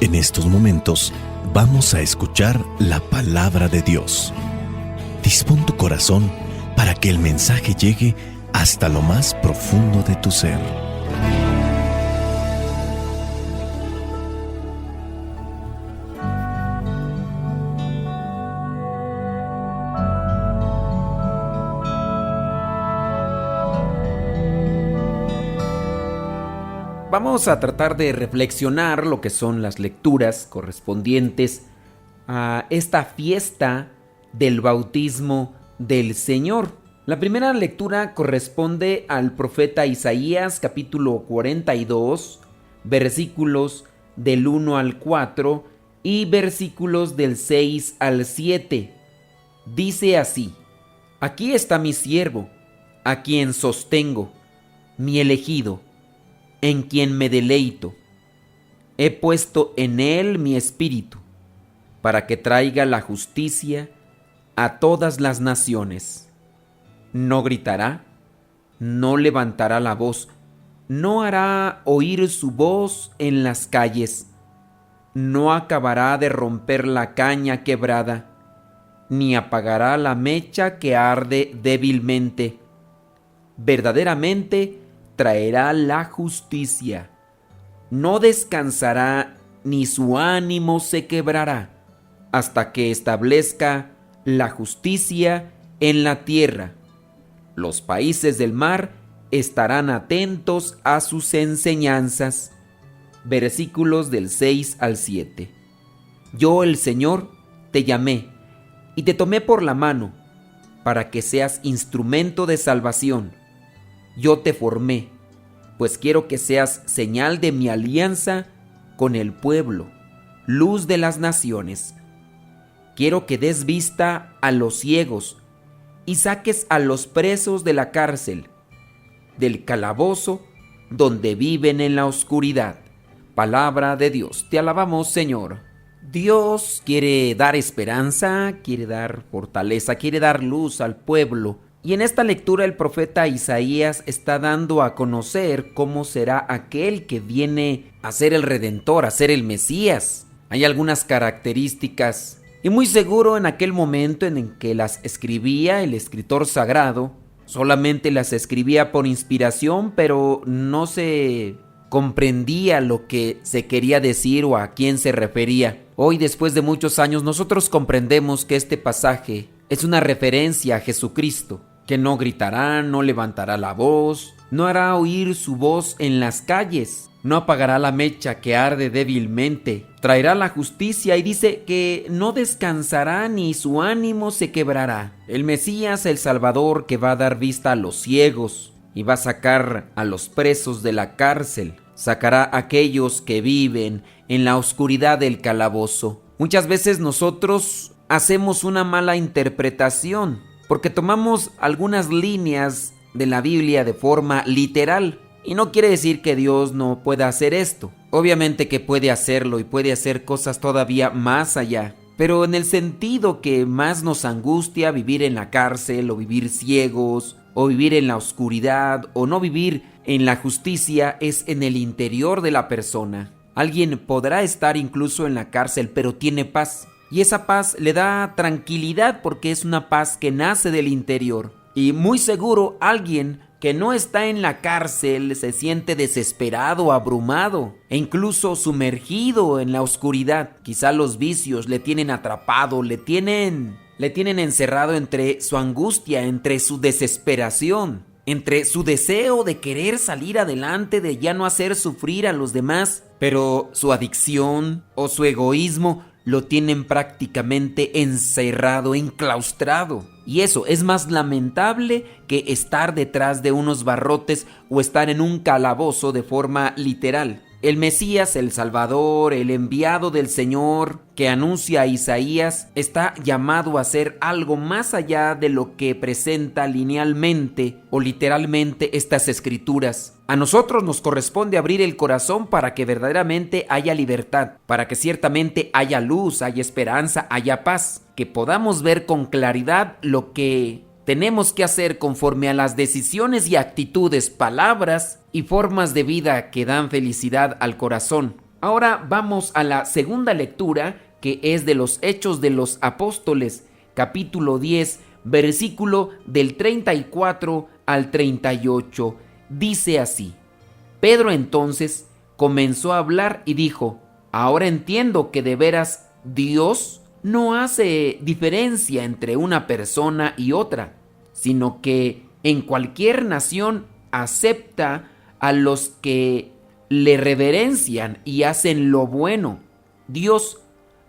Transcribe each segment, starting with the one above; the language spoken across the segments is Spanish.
En estos momentos vamos a escuchar la palabra de Dios. Dispón tu corazón para que el mensaje llegue hasta lo más profundo de tu ser. Vamos a tratar de reflexionar lo que son las lecturas correspondientes a esta fiesta del bautismo del Señor. La primera lectura corresponde al profeta Isaías, capítulo 42, versículos del 1 al 4 y versículos del 6 al 7. Dice así: Aquí está mi siervo, a quien sostengo, mi elegido, en quien me deleito. He puesto en él mi espíritu, para que traiga la justicia a todas las naciones. No gritará, no levantará la voz, no hará oír su voz en las calles, no acabará de romper la caña quebrada, ni apagará la mecha que arde débilmente. Verdaderamente traerá la justicia, no descansará ni su ánimo se quebrará, hasta que establezca la justicia en la tierra. Los países del mar estarán atentos a sus enseñanzas. Versículos del 6 al 7. Yo, el Señor, te llamé y te tomé por la mano, para que seas instrumento de salvación. Yo te formé, pues quiero que seas señal de mi alianza con el pueblo, luz de las naciones. Quiero que des vista a los ciegos y saques a los presos de la cárcel, del calabozo donde viven en la oscuridad. Palabra de Dios. Te alabamos, Señor. Dios quiere dar esperanza, quiere dar fortaleza, quiere dar luz al pueblo. Y en esta lectura el profeta Isaías está dando a conocer cómo será aquel que viene a ser el Redentor, a ser el Mesías. Hay algunas características y muy seguro en aquel momento en que las escribía el escritor sagrado, solamente las escribía por inspiración, pero no se comprendía lo que se quería decir o a quién se refería. Hoy, después de muchos años, nosotros comprendemos que este pasaje es una referencia a Jesucristo, que no gritará, no levantará la voz, no hará oír su voz en las calles, no apagará la mecha que arde débilmente, traerá la justicia y dice que no descansará ni su ánimo se quebrará. El Mesías, el Salvador, que va a dar vista a los ciegos y va a sacar a los presos de la cárcel, sacará a aquellos que viven en la oscuridad del calabozo. Muchas veces nosotros hacemos una mala interpretación porque tomamos algunas líneas de la Biblia de forma literal. Y no quiere decir que Dios no pueda hacer esto. Obviamente que puede hacerlo y puede hacer cosas todavía más allá. Pero en el sentido que más nos angustia vivir en la cárcel o vivir ciegos o vivir en la oscuridad o no vivir en la justicia es en el interior de la persona. Alguien podrá estar incluso en la cárcel pero tiene paz. Y esa paz le da tranquilidad porque es una paz que nace del interior. Y muy seguro alguien que no está en la cárcel se siente desesperado, abrumado e incluso sumergido en la oscuridad. Quizá los vicios le tienen atrapado, le tienen encerrado entre su angustia, entre su desesperación, entre su deseo de querer salir adelante, de ya no hacer sufrir a los demás, pero su adicción o su egoísmo lo tienen prácticamente encerrado, enclaustrado. Y eso es más lamentable que estar detrás de unos barrotes o estar en un calabozo de forma literal. El Mesías, el Salvador, el enviado del Señor que anuncia a Isaías, está llamado a hacer algo más allá de lo que presenta linealmente o literalmente estas escrituras. A nosotros nos corresponde abrir el corazón para que verdaderamente haya libertad, para que ciertamente haya luz, haya esperanza, haya paz, que podamos ver con claridad lo que tenemos que hacer conforme a las decisiones y actitudes, palabras y formas de vida que dan felicidad al corazón. Ahora vamos a la segunda lectura, que es de los Hechos de los Apóstoles, capítulo 10, versículo del 34 al 38. Dice así: Pedro entonces comenzó a hablar y dijo: ahora entiendo que de veras Dios no hace diferencia entre una persona y otra, sino que en cualquier nación acepta a los que le reverencian y hacen lo bueno. Dios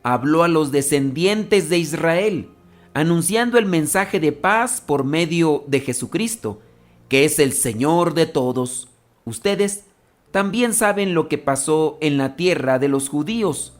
habló a los descendientes de Israel, anunciando el mensaje de paz por medio de Jesucristo, que es el Señor de todos. Ustedes también saben lo que pasó en la tierra de los judíos,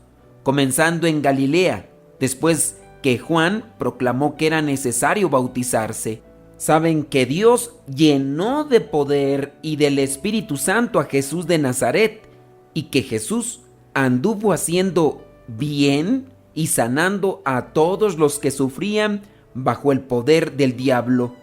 comenzando en Galilea, después que Juan proclamó que era necesario bautizarse. Saben que Dios llenó de poder y del Espíritu Santo a Jesús de Nazaret, y que Jesús anduvo haciendo bien y sanando a todos los que sufrían bajo el poder del diablo.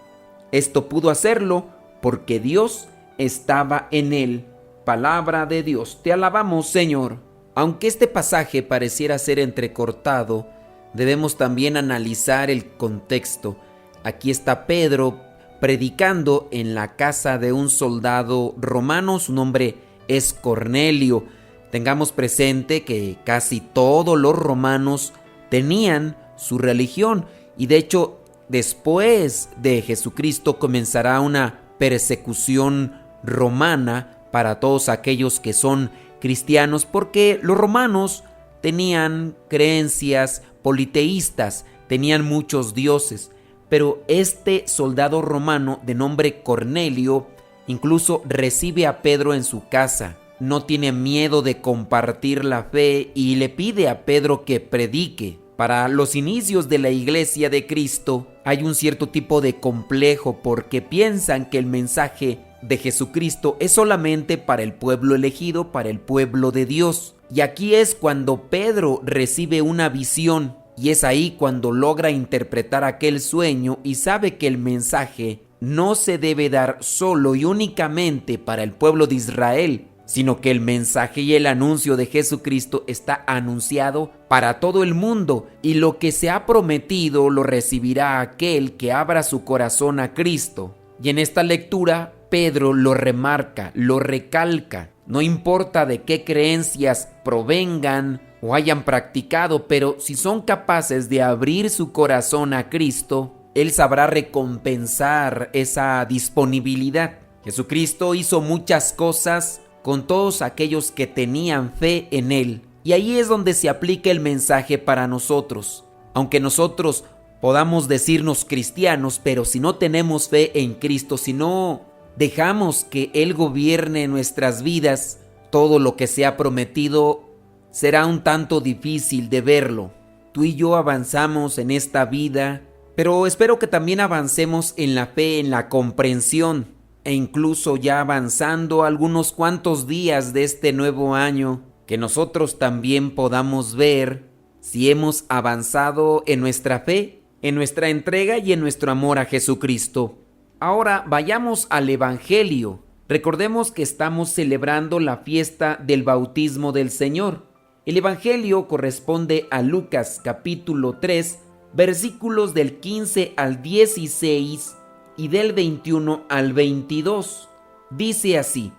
Esto pudo hacerlo porque Dios estaba en él. Palabra de Dios, te alabamos, Señor. Aunque este pasaje pareciera ser entrecortado, debemos también analizar el contexto. Aquí está Pedro predicando en la casa de un soldado romano. Su nombre es Cornelio. Tengamos presente que casi todos los romanos tenían su religión, y de hecho después de Jesucristo comenzará una persecución romana para todos aquellos que son cristianos, porque los romanos tenían creencias politeístas, tenían muchos dioses. Pero este soldado romano de nombre Cornelio incluso recibe a Pedro en su casa. No tiene miedo de compartir la fe y le pide a Pedro que predique. Para los inicios de la iglesia de Cristo hay un cierto tipo de complejo porque piensan que el mensaje de Jesucristo es solamente para el pueblo elegido, para el pueblo de Dios. Y aquí es cuando Pedro recibe una visión. Y es ahí cuando logra interpretar aquel sueño y sabe que el mensaje no se debe dar solo y únicamente para el pueblo de Israel, sino que el mensaje y el anuncio de Jesucristo está anunciado para todo el mundo, y lo que se ha prometido lo recibirá aquel que abra su corazón a Cristo. Y en esta lectura Pedro lo remarca, lo recalca. No importa de qué creencias provengan o hayan practicado, pero si son capaces de abrir su corazón a Cristo, Él sabrá recompensar esa disponibilidad. Jesucristo hizo muchas cosas con todos aquellos que tenían fe en Él, y ahí es donde se aplica el mensaje para nosotros. Aunque nosotros podamos decirnos cristianos, pero si no tenemos fe en Cristo, si no dejamos que Él gobierne nuestras vidas, todo lo que se ha prometido será un tanto difícil de verlo. Tú y yo avanzamos en esta vida, pero espero que también avancemos en la fe, en la comprensión, e incluso ya avanzando algunos cuantos días de este nuevo año, que nosotros también podamos ver si hemos avanzado en nuestra fe, en nuestra entrega y en nuestro amor a Jesucristo. Ahora vayamos al Evangelio. Recordemos que estamos celebrando la fiesta del bautismo del Señor. El Evangelio corresponde a Lucas capítulo 3, versículos del 15 al 16 y del 21 al 22. Dice así: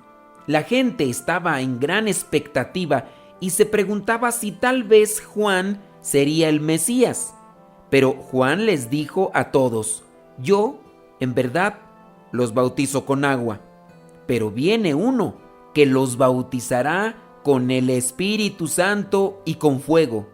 la gente estaba en gran expectativa y se preguntaba si tal vez Juan sería el Mesías. Pero Juan les dijo a todos: yo, en verdad, los bautizo con agua, pero viene uno que los bautizará con el Espíritu Santo y con fuego.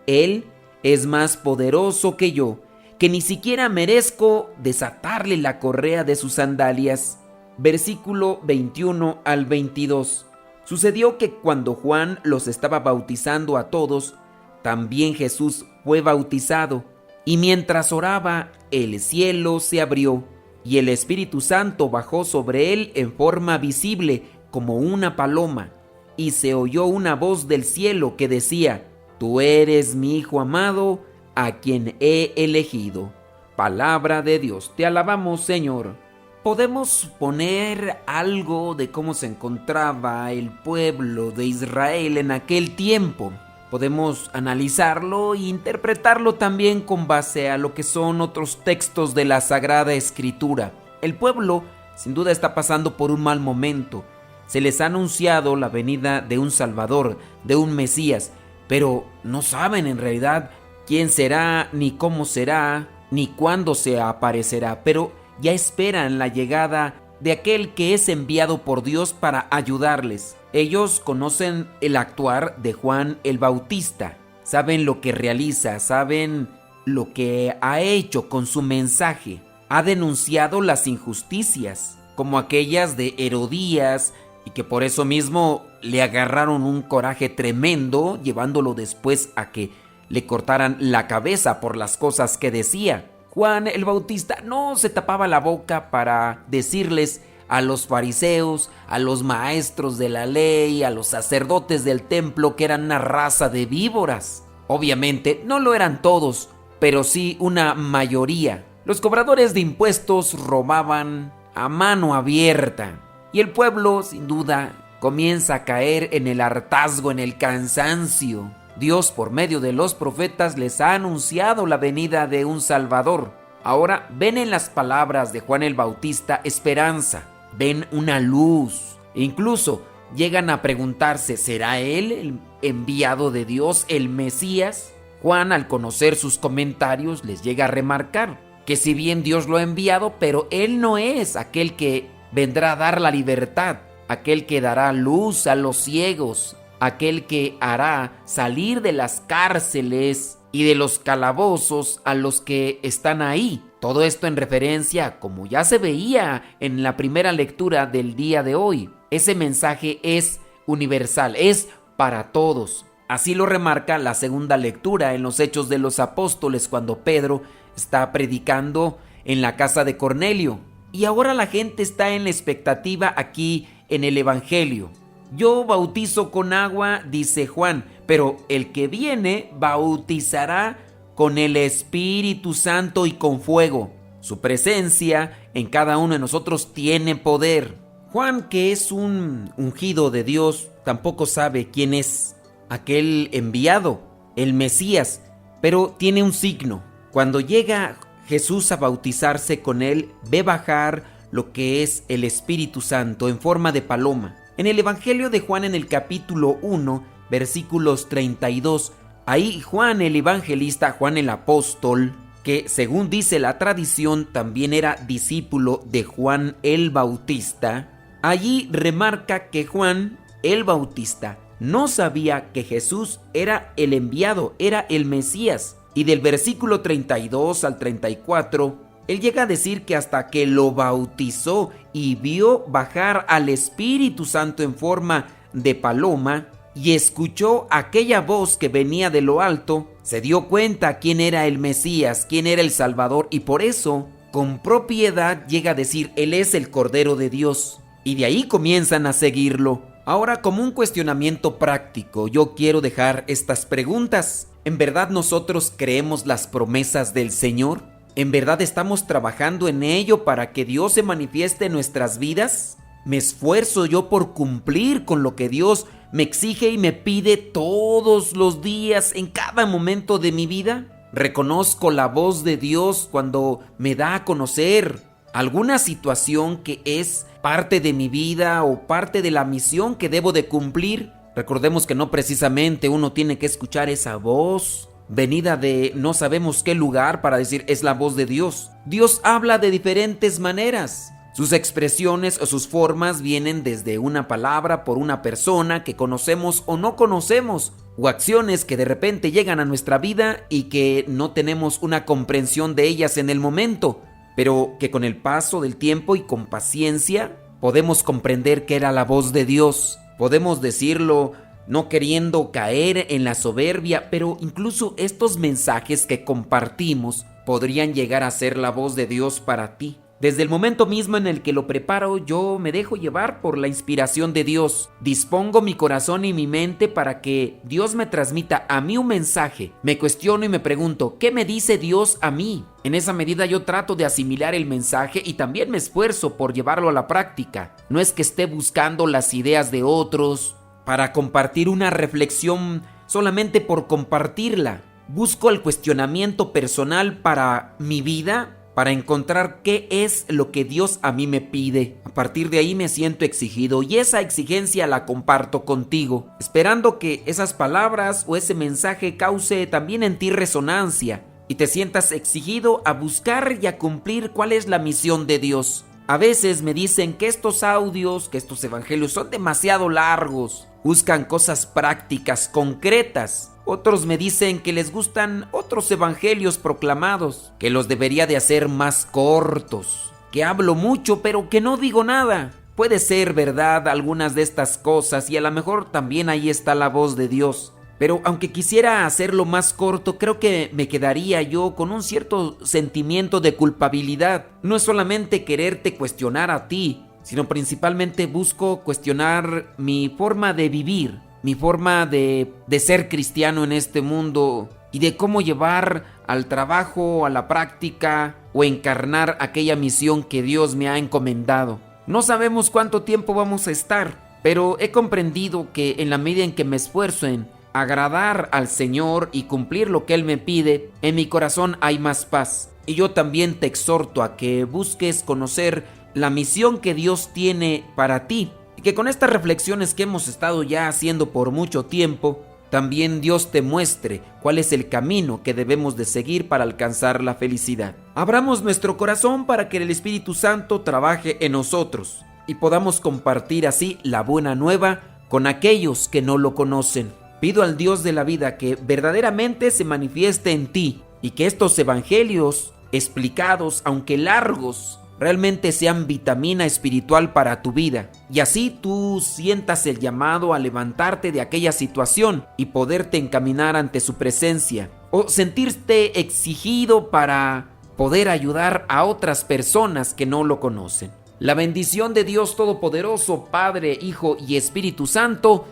Él es más poderoso que yo, que ni siquiera merezco desatarle la correa de sus sandalias. Versículo 21 al 22. Sucedió que cuando Juan los estaba bautizando a todos, también Jesús fue bautizado, y mientras oraba, el cielo se abrió, y el Espíritu Santo bajó sobre él en forma visible como una paloma, y se oyó una voz del cielo que decía: tú eres mi Hijo amado, a quien he elegido. Palabra de Dios, te alabamos, Señor. Podemos suponer algo de cómo se encontraba el pueblo de Israel en aquel tiempo. Podemos analizarlo e interpretarlo también con base a lo que son otros textos de la Sagrada Escritura. El pueblo, sin duda, está pasando por un mal momento. Se les ha anunciado la venida de un Salvador, de un Mesías, pero no saben en realidad quién será, ni cómo será, ni cuándo se aparecerá, pero ya esperan la llegada de aquel que es enviado por Dios para ayudarles. Ellos conocen el actuar de Juan el Bautista, saben lo que realiza, saben lo que ha hecho con su mensaje. Ha denunciado las injusticias, como aquellas de Herodías, y que por eso mismo le agarraron un coraje tremendo, llevándolo después a que le cortaran la cabeza por las cosas que decía. Juan el Bautista no se tapaba la boca para decirles a los fariseos, a los maestros de la ley, a los sacerdotes del templo que eran una raza de víboras. Obviamente no lo eran todos, pero sí una mayoría. Los cobradores de impuestos robaban a mano abierta y el pueblo, sin duda, comienza a caer en el hartazgo, en el cansancio. Dios, por medio de los profetas, les ha anunciado la venida de un Salvador. Ahora ven en las palabras de Juan el Bautista esperanza, ven una luz. Incluso llegan a preguntarse, ¿será él el enviado de Dios, el Mesías? Juan, al conocer sus comentarios, les llega a remarcar que si bien Dios lo ha enviado, pero él no es aquel que vendrá a dar la libertad, aquel que dará luz a los ciegos, aquel que hará salir de las cárceles y de los calabozos a los que están ahí. Todo esto en referencia, como ya se veía en la primera lectura del día de hoy. Ese mensaje es universal, es para todos. Así lo remarca la segunda lectura en los Hechos de los Apóstoles, cuando Pedro está predicando en la casa de Cornelio. Y ahora la gente está en la expectativa aquí en el Evangelio. Yo bautizo con agua, dice Juan, pero el que viene bautizará con el Espíritu Santo y con fuego. Su presencia en cada uno de nosotros tiene poder. Juan, que es un ungido de Dios, tampoco sabe quién es aquel enviado, el Mesías, pero tiene un signo. Cuando llega Jesús a bautizarse con él, ve bajar lo que es el Espíritu Santo en forma de paloma. En el Evangelio de Juan, en el capítulo 1, versículos 32, ahí Juan el evangelista, Juan el apóstol, que según dice la tradición también era discípulo de Juan el Bautista, allí remarca que Juan el Bautista no sabía que Jesús era el enviado, era el Mesías. Y del versículo 32 al 34, él llega a decir que hasta que lo bautizó y vio bajar al Espíritu Santo en forma de paloma y escuchó aquella voz que venía de lo alto, se dio cuenta quién era el Mesías, quién era el Salvador, y por eso, con propiedad, llega a decir, Él es el Cordero de Dios. Y de ahí comienzan a seguirlo. Ahora, como un cuestionamiento práctico, yo quiero dejar estas preguntas. ¿En verdad nosotros creemos las promesas del Señor? ¿En verdad estamos trabajando en ello para que Dios se manifieste en nuestras vidas? ¿Me esfuerzo yo por cumplir con lo que Dios me exige y me pide todos los días, en cada momento de mi vida? ¿Reconozco la voz de Dios cuando me da a conocer alguna situación que es parte de mi vida o parte de la misión que debo de cumplir? Recordemos que no precisamente uno tiene que escuchar esa voz venida de no sabemos qué lugar para decir es la voz de Dios. Dios habla de diferentes maneras. Sus expresiones o sus formas vienen desde una palabra por una persona que conocemos o no conocemos, o acciones que de repente llegan a nuestra vida y que no tenemos una comprensión de ellas en el momento, pero que con el paso del tiempo y con paciencia podemos comprender que era la voz de Dios. Podemos decirlo no queriendo caer en la soberbia, pero incluso estos mensajes que compartimos podrían llegar a ser la voz de Dios para ti. Desde el momento mismo en el que lo preparo, yo me dejo llevar por la inspiración de Dios. Dispongo mi corazón y mi mente para que Dios me transmita a mí un mensaje. Me cuestiono y me pregunto, ¿qué me dice Dios a mí? En esa medida yo trato de asimilar el mensaje y también me esfuerzo por llevarlo a la práctica. No es que esté buscando las ideas de otros para compartir una reflexión solamente por compartirla. Busco el cuestionamiento personal para mi vida, para encontrar qué es lo que Dios a mí me pide. A partir de ahí me siento exigido y esa exigencia la comparto contigo, esperando que esas palabras o ese mensaje cause también en ti resonancia y te sientas exigido a buscar y a cumplir cuál es la misión de Dios. A veces me dicen que estos audios, que estos evangelios son demasiado largos, buscan cosas prácticas, concretas. Otros me dicen que les gustan otros evangelios proclamados, que los debería de hacer más cortos, que hablo mucho pero que no digo nada. Puede ser verdad algunas de estas cosas y a lo mejor también ahí está la voz de Dios. Pero aunque quisiera hacerlo más corto, creo que me quedaría yo con un cierto sentimiento de culpabilidad. No es solamente quererte cuestionar a ti, sino principalmente busco cuestionar mi forma de vivir, mi forma de ser cristiano en este mundo y de cómo llevar al trabajo, a la práctica o encarnar aquella misión que Dios me ha encomendado. No sabemos cuánto tiempo vamos a estar, pero he comprendido que en la medida en que me esfuerzo en agradar al Señor y cumplir lo que Él me pide, en mi corazón hay más paz. Y yo también te exhorto a que busques conocer la misión que Dios tiene para ti. Y que con estas reflexiones que hemos estado ya haciendo por mucho tiempo, también Dios te muestre cuál es el camino que debemos de seguir para alcanzar la felicidad. Abramos nuestro corazón para que el Espíritu Santo trabaje en nosotros y podamos compartir así la buena nueva con aquellos que no lo conocen. Pido al Dios de la vida que verdaderamente se manifieste en ti y que estos evangelios explicados, aunque largos, realmente sean vitamina espiritual para tu vida y así tú sientas el llamado a levantarte de aquella situación y poderte encaminar ante su presencia o sentirte exigido para poder ayudar a otras personas que no lo conocen. La bendición de Dios Todopoderoso, Padre, Hijo y Espíritu Santo,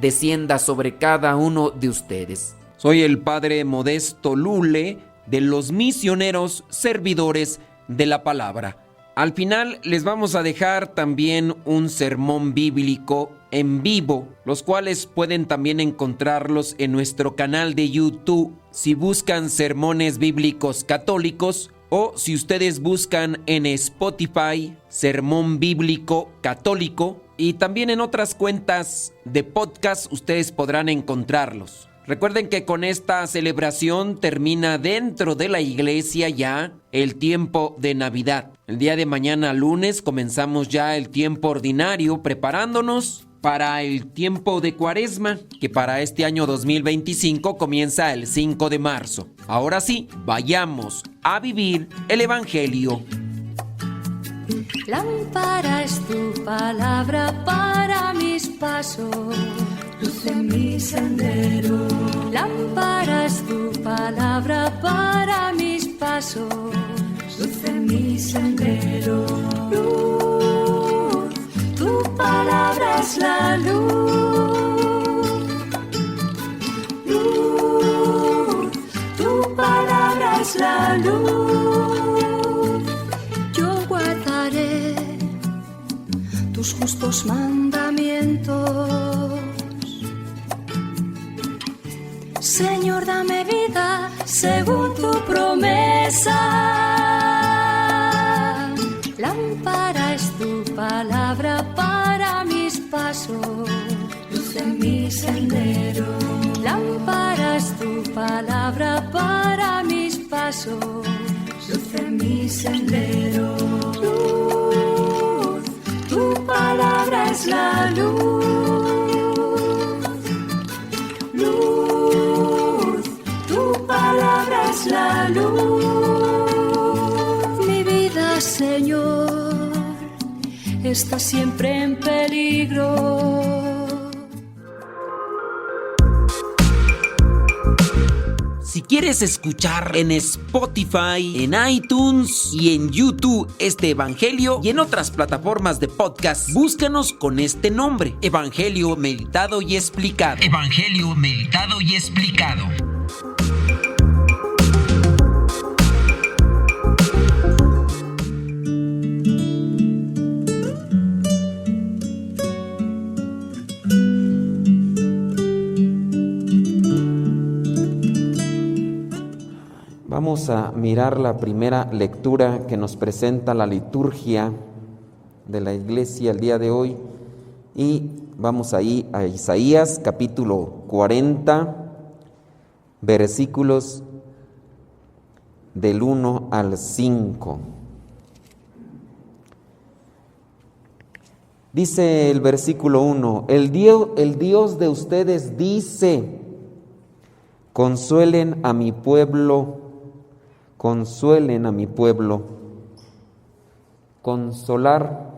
descienda sobre cada uno de ustedes. Soy el Padre Modesto Lule de los Misioneros Servidores de la Palabra. Al final les vamos a dejar también un sermón bíblico en vivo, los cuales pueden también encontrarlos en nuestro canal de YouTube si buscan Sermones Bíblicos Católicos o si ustedes buscan en Spotify Sermón Bíblico Católico y también en otras cuentas de podcast ustedes podrán encontrarlos. Recuerden que con esta celebración termina dentro de la iglesia ya el tiempo de Navidad. El día de mañana lunes comenzamos ya el tiempo ordinario preparándonos para el tiempo de Cuaresma, que para este año 2025 comienza el 5 de marzo. Ahora sí, vayamos a vivir el Evangelio. Lámpara es tu palabra para mis pasos, luz en mi sendero. Lámpara es tu palabra para mis pasos, luz en mi sendero. Luz, tu palabra es la luz. Luz, tu palabra es la luz. Yo guardaré tus justos mandamientos. Señor, dame vida según tu promesa. Lámpara es tu palabra para mis pasos, luz en mi sendero. Lámpara es tu palabra para mis pasos, luz en mi sendero. Luz, tu palabra es la luz. Luz, tu palabra es la luz. Mi vida, Señor, está siempre en peligro. Si quieres escuchar en Spotify, en iTunes y en YouTube este evangelio y en otras plataformas de podcast, búscanos con este nombre: Evangelio Meditado y Explicado. Evangelio Meditado y Explicado. Vamos a mirar la primera lectura que nos presenta la liturgia de la iglesia el día de hoy, y vamos ahí a Isaías capítulo 40, versículos del 1 al 5. Dice el versículo 1: el Dios de ustedes dice: consuelen a mi pueblo. Consuelen a mi pueblo. Consolar.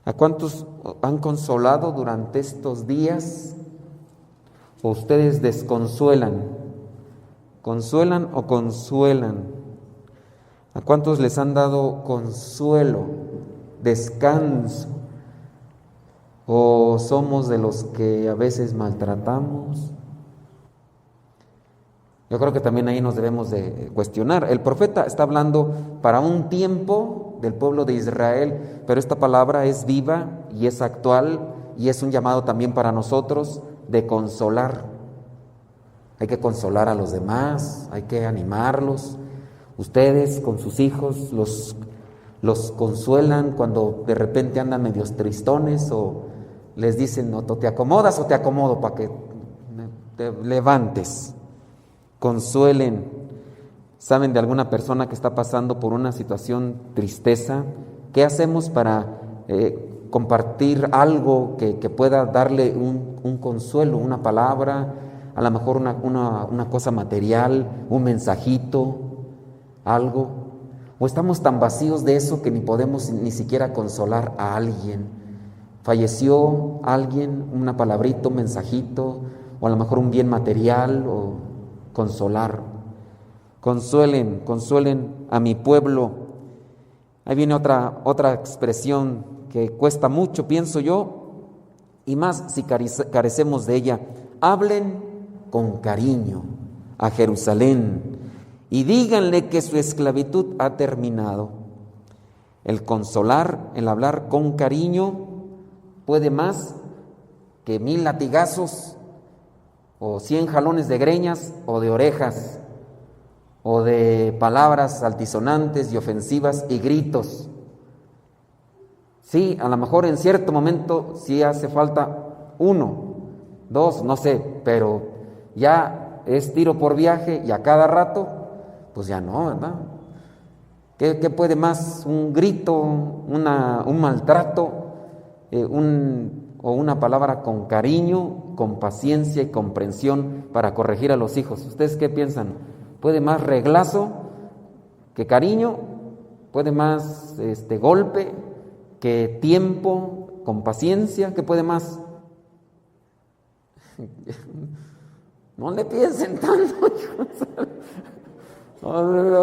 ¿A cuántos han consolado durante estos días? ¿O ustedes desconsuelan? ¿Consuelan o consuelan? ¿A cuántos les han dado consuelo, descanso? ¿O somos de los que a veces maltratamos? Yo creo que también ahí nos debemos de cuestionar. El profeta está hablando para un tiempo del pueblo de Israel, pero esta palabra es viva y es actual, y es un llamado también para nosotros de consolar. Hay que consolar a los demás, hay que animarlos. Ustedes con sus hijos los consuelan cuando de repente andan medios tristones, o les dicen: o te acomodas o te acomodo para que te levantes. Consuelen. ¿Saben de alguna persona que está pasando por una situación tristeza? ¿Qué hacemos para compartir algo que pueda darle un consuelo, una palabra, a lo mejor una cosa material, un mensajito, algo? ¿O estamos tan vacíos de eso que ni podemos ni siquiera consolar a alguien? Falleció alguien, una palabrita, un mensajito, o a lo mejor un bien material, o consolar. Consuelen a mi pueblo. Ahí viene otra expresión que cuesta mucho, pienso yo, y más si carecemos de ella. Hablen con cariño a Jerusalén y díganle que su esclavitud ha terminado. El consolar, el hablar con cariño, puede más que 1000 latigazos, o 100 jalones de greñas o de orejas, o de palabras altisonantes y ofensivas y gritos. Sí, a lo mejor en cierto momento sí hace falta 1, 2, no sé, pero ya es tiro por viaje y a cada rato, pues ya no, ¿verdad? ¿Qué puede más? Un grito, un maltrato, o una palabra con cariño, con paciencia y comprensión para corregir a los hijos. ¿Ustedes qué piensan? ¿Puede más reglazo que cariño? ¿Puede más golpe que tiempo con paciencia? ¿Qué puede más? No le piensen tanto, hijos.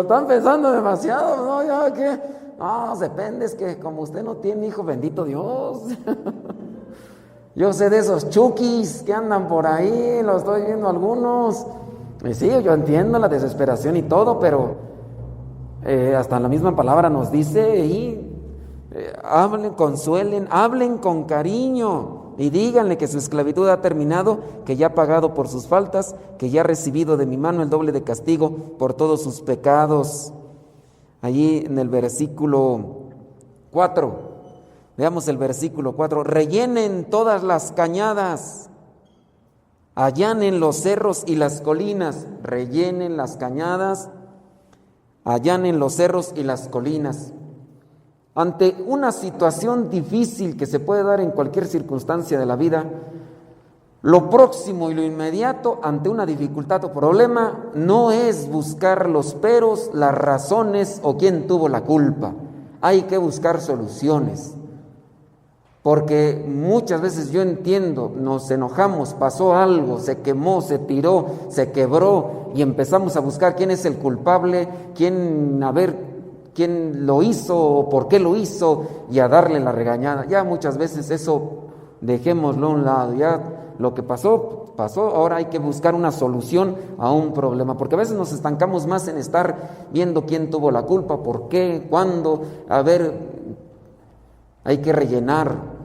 Están pensando demasiado, ¿no? Ya que no, depende, es que como usted no tiene hijo, bendito Dios. Yo sé de esos chukis que andan por ahí, los estoy viendo algunos. Y sí, yo entiendo la desesperación y todo, pero hasta la misma palabra nos dice hablen, consuelen, hablen con cariño y díganle que su esclavitud ha terminado, que ya ha pagado por sus faltas, que ya ha recibido de mi mano el doble de castigo por todos sus pecados. Allí en el versículo 4. Veamos el versículo 4. Rellenen todas las cañadas, allanen los cerros y las colinas. Rellenen las cañadas, allanen los cerros y las colinas. Ante una situación difícil que se puede dar en cualquier circunstancia de la vida, lo próximo y lo inmediato ante una dificultad o problema no es buscar los peros, las razones o quién tuvo la culpa. Hay que buscar soluciones. Porque muchas veces yo entiendo, nos enojamos, pasó algo, se quemó, se tiró, se quebró y empezamos a buscar quién es el culpable, quién lo hizo, por qué lo hizo y a darle la regañada. Ya muchas veces eso dejémoslo a un lado, ya lo que pasó, ahora hay que buscar una solución a un problema, porque a veces nos estancamos más en estar viendo quién tuvo la culpa, por qué, cuándo, hay que rellenar.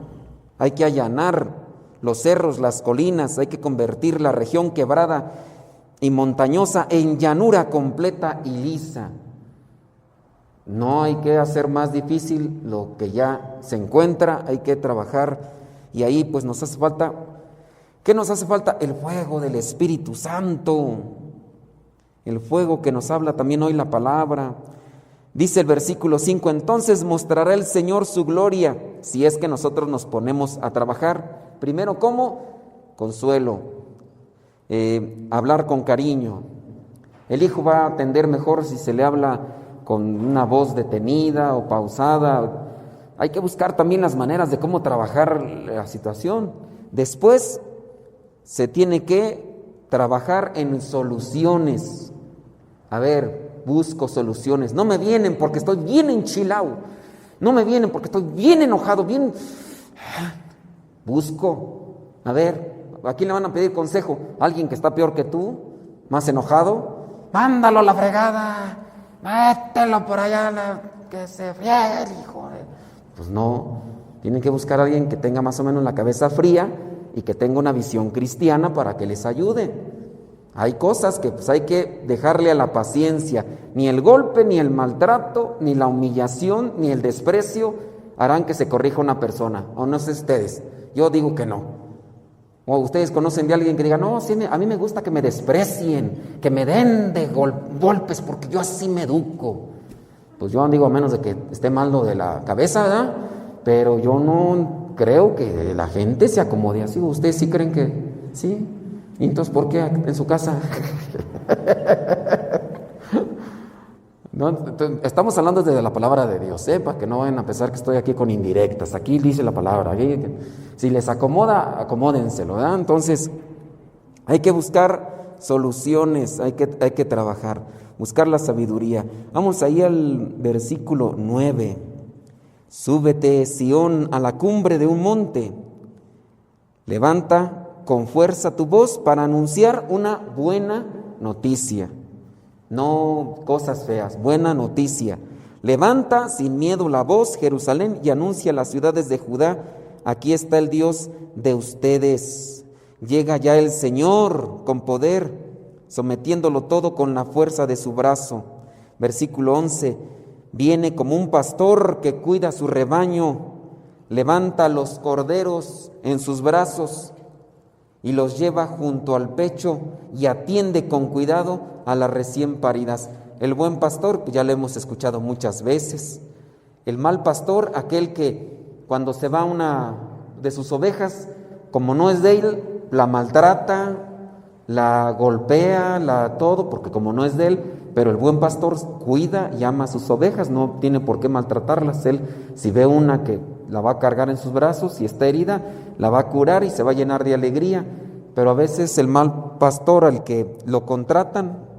Hay que allanar los cerros, las colinas, hay que convertir la región quebrada y montañosa en llanura completa y lisa. No hay que hacer más difícil lo que ya se encuentra, hay que trabajar y ahí pues nos hace falta, ¿qué nos hace falta? El fuego del Espíritu Santo, el fuego que nos habla también hoy la palabra. Dice el versículo 5, entonces mostrará el Señor su gloria, si es que nosotros nos ponemos a trabajar. Primero, ¿cómo? Consuelo, hablar con cariño. El hijo va a atender mejor si se le habla con una voz detenida o pausada. Hay que buscar también las maneras de cómo trabajar la situación. Después, se tiene que trabajar en soluciones. A ver, busco soluciones. No me vienen porque estoy bien enchilado. No me vienen porque estoy bien enojado, bien. Busco. A ver, ¿a quién le van a pedir consejo? ¿A alguien que está peor que tú? ¿Más enojado? Mándalo a la fregada. Mételo por allá, que se friegue el hijo. Pues no. Tienen que buscar a alguien que tenga más o menos la cabeza fría y que tenga una visión cristiana para que les ayude. Hay cosas que pues hay que dejarle a la paciencia. Ni el golpe, ni el maltrato, ni la humillación, ni el desprecio harán que se corrija una persona. O no sé ustedes, yo digo que no. O ustedes conocen de alguien que diga, no, sí, a mí me gusta que me desprecien, que me den de golpes, porque yo así me educo. Pues yo digo, a menos de que esté mal lo de la cabeza, ¿verdad? Pero yo no creo que la gente se acomode así. ¿Ustedes sí creen que sí? ¿Y entonces por qué en su casa? No, estamos hablando desde la palabra de Dios, para que no vayan a pensar que estoy aquí con indirectas. Aquí dice la palabra. Aquí, si les acomoda, acomódenselo, ¿verdad? Entonces, hay que buscar soluciones, hay que trabajar, buscar la sabiduría. Vamos ahí al versículo 9. Súbete, Sión, a la cumbre de un monte. Levanta con fuerza tu voz para anunciar una buena noticia. No cosas feas, buena noticia. Levanta sin miedo la voz, Jerusalén, y anuncia a las ciudades de Judá, aquí está el Dios de ustedes. Llega ya el Señor con poder, sometiéndolo todo con la fuerza de su brazo. Versículo 11, viene como un pastor que cuida su rebaño, levanta los corderos en sus brazos y los lleva junto al pecho y atiende con cuidado a las recién paridas. El buen pastor, pues ya lo hemos escuchado muchas veces. El mal pastor, aquel que cuando se va una de sus ovejas, como no es de él, la maltrata, la golpea, todo, porque como no es de él, pero el buen pastor cuida y ama a sus ovejas, no tiene por qué maltratarlas. Él, si ve una que la va a cargar en sus brazos, si está herida, la va a curar y se va a llenar de alegría. Pero a veces el mal pastor, al que lo contratan,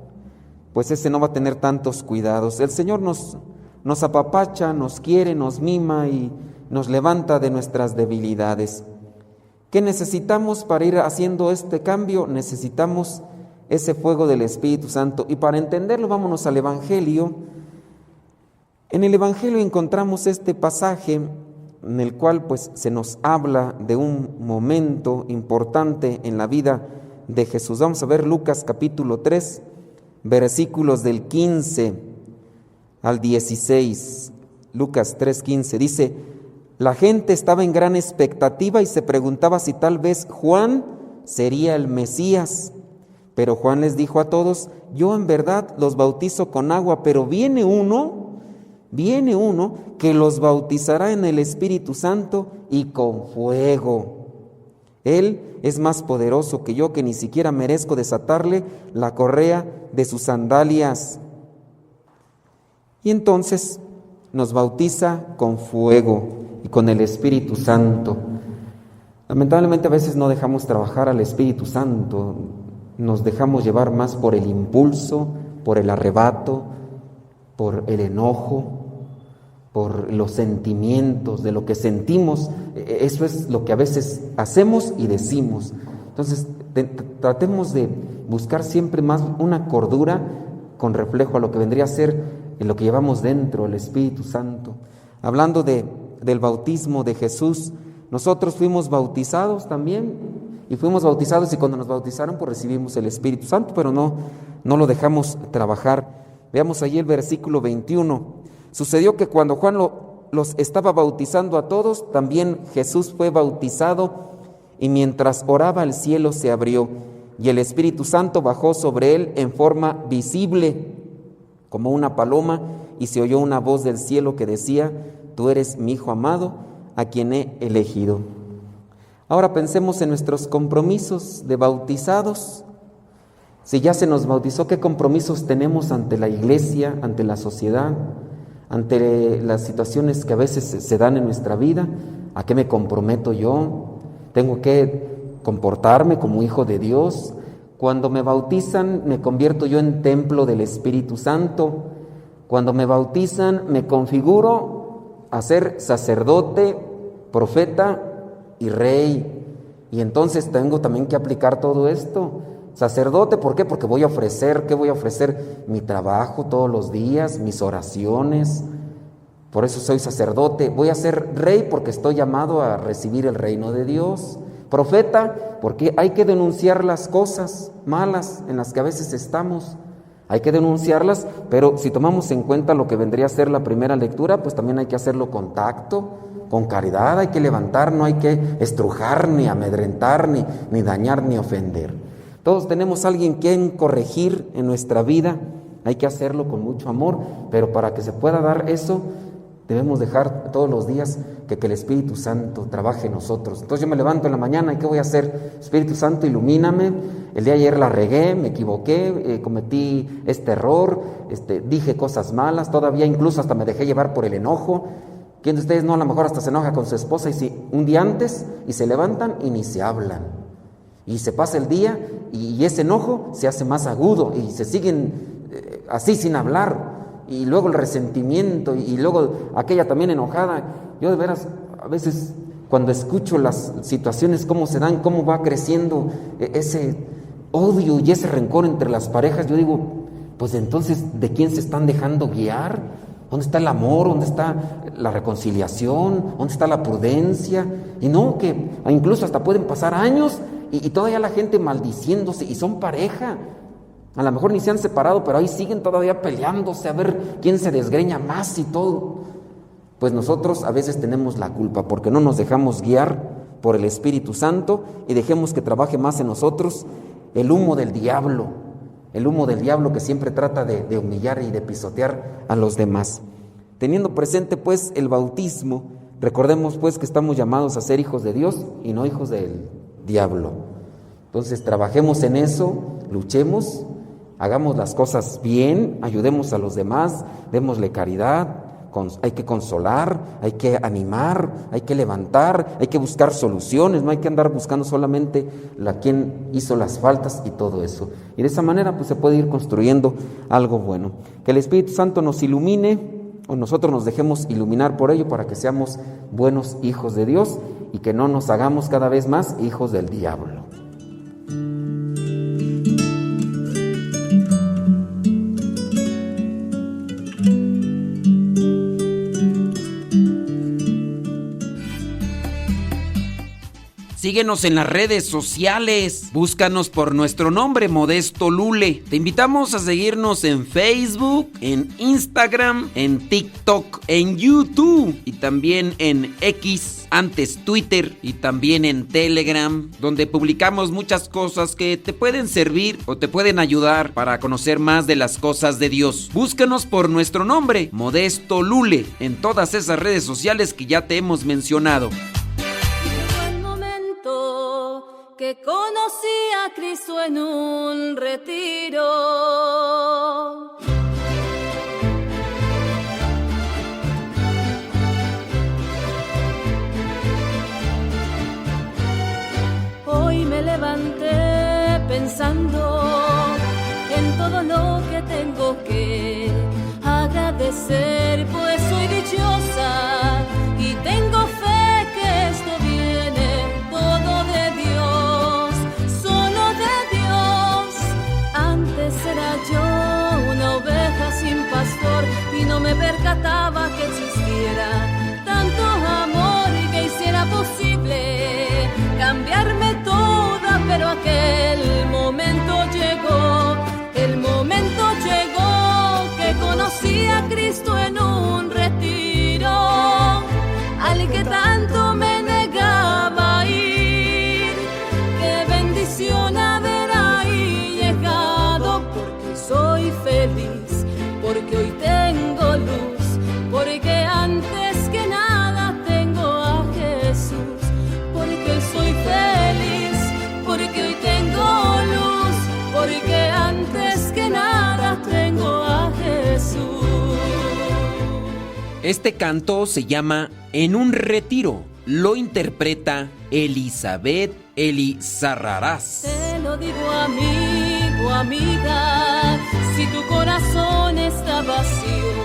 pues ese no va a tener tantos cuidados. El Señor nos apapacha, nos quiere, nos mima y nos levanta de nuestras debilidades. ¿Qué necesitamos para ir haciendo este cambio? Necesitamos ese fuego del Espíritu Santo. Y para entenderlo, vámonos al Evangelio. En el Evangelio encontramos este pasaje en el cual pues se nos habla de un momento importante en la vida de Jesús. Vamos a ver Lucas capítulo 3, versículos del 15 al 16. Lucas 3:15 dice: la gente estaba en gran expectativa y se preguntaba si tal vez Juan sería el Mesías. Pero Juan les dijo a todos: yo en verdad los bautizo con agua, pero viene uno que los bautizará en el Espíritu Santo y con fuego. Él es más poderoso que yo, que ni siquiera merezco desatarle la correa de sus sandalias. Y entonces nos bautiza con fuego. y con el Espíritu Santo. Lamentablemente a veces no dejamos trabajar al Espíritu Santo, nos dejamos llevar más por el impulso, por el arrebato, por el enojo, por los sentimientos, de lo que sentimos. Eso es lo que a veces hacemos y decimos. Entonces, tratemos de buscar siempre más una cordura con reflejo a lo que vendría a ser en lo que llevamos dentro, el Espíritu Santo. Hablando del bautismo de Jesús, nosotros fuimos bautizados también, y fuimos bautizados, y cuando nos bautizaron pues recibimos el Espíritu Santo, pero no lo dejamos trabajar. Veamos allí el versículo 21. Sucedió que cuando Juan los estaba bautizando a todos, también Jesús fue bautizado, y mientras oraba el cielo se abrió, y el Espíritu Santo bajó sobre él en forma visible, como una paloma, y se oyó una voz del cielo que decía: Tú eres mi Hijo amado, a quien he elegido. Ahora pensemos en nuestros compromisos de bautizados. Si ya se nos bautizó, ¿qué compromisos tenemos ante la iglesia, ante la sociedad, ante las situaciones que a veces se dan en nuestra vida? ¿A qué me comprometo yo? ¿Tengo que comportarme como hijo de Dios? Cuando me bautizan, me convierto yo en templo del Espíritu Santo. Cuando me bautizan, me configuro a ser sacerdote, profeta y rey. Y entonces tengo también que aplicar todo esto. Sacerdote, ¿por qué? Porque voy a ofrecer, ¿qué voy a ofrecer? Mi trabajo todos los días, mis oraciones. Por eso soy sacerdote. Voy a ser rey porque estoy llamado a recibir el reino de Dios. Profeta, porque hay que denunciar las cosas malas en las que a veces estamos. Hay que denunciarlas, pero si tomamos en cuenta lo que vendría a ser la primera lectura, pues también hay que hacerlo con tacto, con caridad. Hay que levantar, no hay que estrujar, ni amedrentar, ni dañar, ni ofender. Todos tenemos a alguien quien corregir en nuestra vida. Hay que hacerlo con mucho amor, pero para que se pueda dar eso, debemos dejar todos los días que el Espíritu Santo trabaje en nosotros. Entonces yo me levanto en la mañana, ¿y qué voy a hacer? Espíritu Santo, ilumíname. El día de ayer la regué, me equivoqué, cometí este error, dije cosas malas, todavía incluso hasta me dejé llevar por el enojo. ¿Quién de ustedes no a lo mejor hasta se enoja con su esposa un día antes y se levantan y ni se hablan? Y se pasa el día y ese enojo se hace más agudo y se siguen así sin hablar. Y luego el resentimiento y luego aquella también enojada. Yo de veras, a veces cuando escucho las situaciones, cómo se dan, cómo va creciendo ese odio y ese rencor entre las parejas, yo digo, pues entonces, ¿de quién se están dejando guiar? ¿Dónde está el amor? ¿Dónde está la reconciliación? ¿Dónde está la prudencia? Y no, que incluso hasta pueden pasar años y todavía la gente maldiciéndose, y son pareja. A lo mejor ni se han separado, pero ahí siguen todavía peleándose a ver quién se desgreña más y todo. Pues nosotros a veces tenemos la culpa porque no nos dejamos guiar por el Espíritu Santo y dejemos que trabaje más en nosotros el humo del diablo que siempre trata de humillar y de pisotear a los demás. Teniendo presente pues el bautismo, recordemos pues que estamos llamados a ser hijos de Dios y no hijos del diablo. Entonces trabajemos en eso, luchemos, hagamos las cosas bien, ayudemos a los demás, démosle caridad, hay que consolar, hay que animar, hay que levantar, hay que buscar soluciones, no hay que andar buscando solamente quien hizo las faltas y todo eso. Y de esa manera pues se puede ir construyendo algo bueno. Que el Espíritu Santo nos ilumine, o nosotros nos dejemos iluminar por ello, para que seamos buenos hijos de Dios y que no nos hagamos cada vez más hijos del diablo. Síguenos en las redes sociales, búscanos por nuestro nombre, Modesto Lule. Te invitamos a seguirnos en Facebook, en Instagram, en TikTok, en YouTube y también en X, antes Twitter, y también en Telegram, donde publicamos muchas cosas que te pueden servir o te pueden ayudar para conocer más de las cosas de Dios. Búscanos por nuestro nombre, Modesto Lule, en todas esas redes sociales que ya te hemos mencionado. Que conocí a Cristo en un retiro. levanté pensando en todo lo que tengo que agradecer, pues soy dichosa y tengo fe que esto viene todo de Dios, solo de Dios. Antes era yo una oveja sin pastor y no me percataba que existiera tanto amor que hiciera posible cambiarme toda, pero aquel momento llegó, el momento llegó que conocí a Cristo en un retiro, al que tanto me negaba ir. Qué bendición haber ahí llegado, porque soy feliz, porque hoy tengo luz, porque antes que nada tengo a Jesús, porque hoy soy feliz, porque hoy tengo luz, porque antes que nada tengo a Jesús. Este canto se llama En un retiro. Lo interpreta Elizabeth Elizarrarás. Te lo digo, amigo, amiga, si tu corazón está vacío,